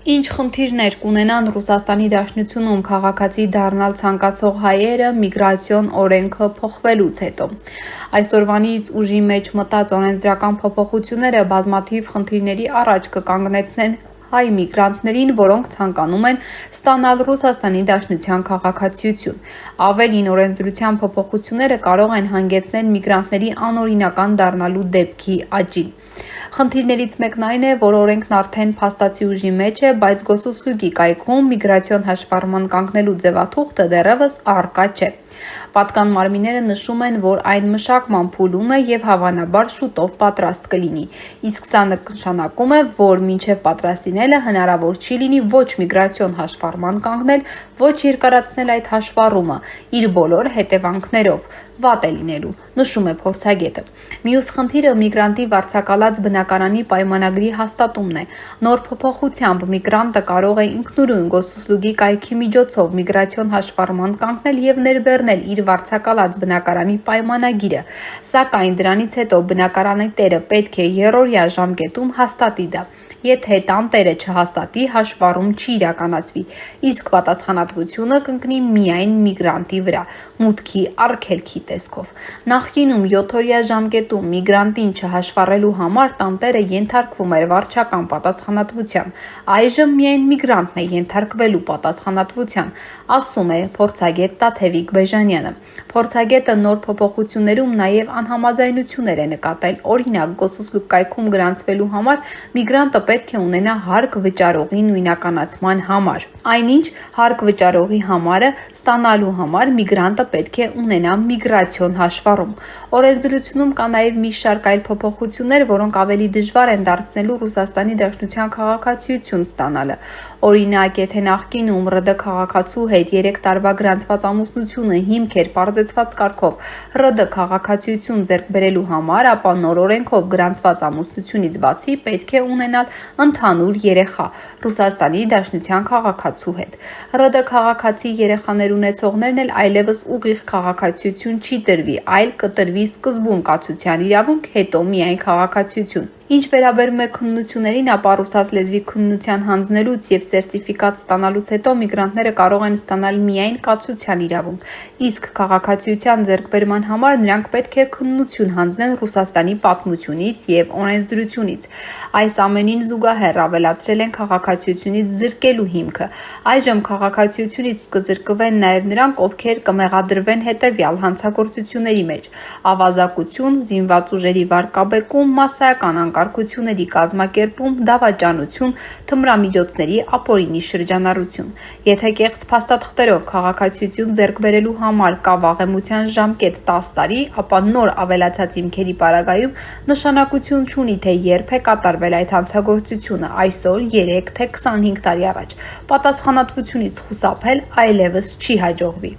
Ինչ խնդիրներ կունենան Ռուսաստանի Դաշնությունում քաղաքացի դառնալ ցանկացող հայերը միգրացիոն օրենքը փոխվելուց հետո։ Այսօրվանից ուժի մեջ մտած օրենսդրական փոփոխությունները բազմաթիվ խնդիրների առաջ կկանգնեցնեն հայ միգրանտներին, որոնք ցանկանում են ստանալ Ռուսաստանի Դաշնության քաղաքացիություն։ Ավելին, օրենսդրության փոփոխությունները կարող են հանգեցնել միգրանտների անօրինական դառնալու դեպքի աճին։ Խնդիրներից մեկն այն է, որ օրենքն արդեն փաստացի ուժի մեջ է, բայց Գոսուսլուգի կայքում միգրացիոն հաշվառման կանգնելու ձևաթուղթը դեռևս առկա չէ։ Պատկան մարմինները նշում են, որ այն մշակման փուլում է եւ հավանաբար շուտով պատրաստ կլինի, իսկ սա նշանակում է, որ մինչեւ պատրաստ լինելը հնարավոր չի լինի ոչ միգրացիոն հաշվառման կանգնել, ոչ երկարացնել այդ հաշվառումը իր բոլոր հետևանքներով, վատ է լինելու, նշում է փորձագետը։ Մյուս խնդիրը միգրանտի վարձակալած բնակարանի պայմանագրի հաստատումն է։ Նոր փոփոխությամբ միգրանտը կարող է ինքնուրույն Գոսուսլուգի կայքի միջոցով միգրացիոն հաշվառման կանգնել եւ ներբեռնել իր վարձակալած բնակարանի պայմանագիրը, սակայն դրանից հետո բնակարանի տերը պետք է երրորդյա ժամկետում հաստատի դա։ Եթե տանտերը չհաստատի, հաշվառում չի իրականացվի, իսկ պատասխանատվությունը կընկնի միայն միգրանտի վրա, մուտքի արգելքի տեսքով։ Նախկինում 7-օրյա ժամկետում միգրանտին չհաշվառելու համար տանտերը ենթարկվում էր վարչական պատասխանատվության, այժմ միայն միգրանտն է ենթարկվելու պատասխանատվության, ասում է փորձագետ Տաթևիկ Բեժանյանը։ Փորձագետը նոր փոփոխություններում նաև անհամաձայնություններ է նկատել, օրինակ Գոսուսլուգ կայքում գրանցվելու համար միգրանտը պետք է ունենա հարկ վճարողի նույնականացման համար։ Այնինչ հարկ վճարողի համարը ստանալու համար միգրանտը պետք է ունենա միգրացիոն հաշվառում։ Օրենսդրությունում կա նաև մի շարք այլ փոփոխություններ, որոնք ավելի դժվար են դարձնելու Ռուսաստանի Դաշնության քաղաքացիություն ստանալը։ Օրինակ, եթե նախկինում ՌԴ քաղաքացու հետ 3 տարվա գրանցված ամուսնությունը հիմք էր պարզեցված կարգով ՌԴ քաղաքացիություն ձեռք բերելու համար, ապա նոր օրենքով գրանցված ամուսնությունից բացի պետք է ունենալ ընդհանուր երեխա Ռուսաստանի Դաշնության քաղաքացու հետ։ ՌԴ քաղաքացի երեխաներ ունեցողներն էլ այլևս ուղիղ քաղաքացիություն չի տրվի, այլ կտրվի սկզբում կացության իրավունք, հետո միայն քաղաքացիություն։ Ինչ վերաբերում է քննություններին, ապա ռուսաց լեզվի քննության հանձնելուց եւ սերտիֆիկատ ստանալուց հետո միգրանտները կարող են ստանալ միայն կացության իրավունք, իսկ քաղաքացիության ձեռքբերման համար նրանք պետք է քննություն հանձնեն Ռուսաստանի պատմությունից եւ օրենսդրությունից։ Այս ամենին զուգահեռ ավելացրել են քաղաքացիությունից զրկելու հիմքը։ Այժմ քաղաքացիությունից կզրկվեն նաեւ նրանք, ովքեր կմեղադրվեն հետեւյալ հանցագործությունների մեջ՝ ավազակություն, զինված ուժերի վարկաբեկում, մասսայական անկարգությունների կազմակերպում, դավաճանություն, թմրամիջոցների ապօրինի շրջանառություն։ Եթե կեղծ փաստաթղթերով քաղաքացիություն ձեռք բերելու համար կա վաղեմության ժամկետ 10 տարի, ապա նոր ավելացած հիմքերի պարագայում նշանակություն չունի, թե երբ է կատարվել այդ հանցագործությունը՝ այսօր, 3, թե 25 տարի առաջ։ Պատասխանատվությունից խուսափել այլևս չի հաջողվի։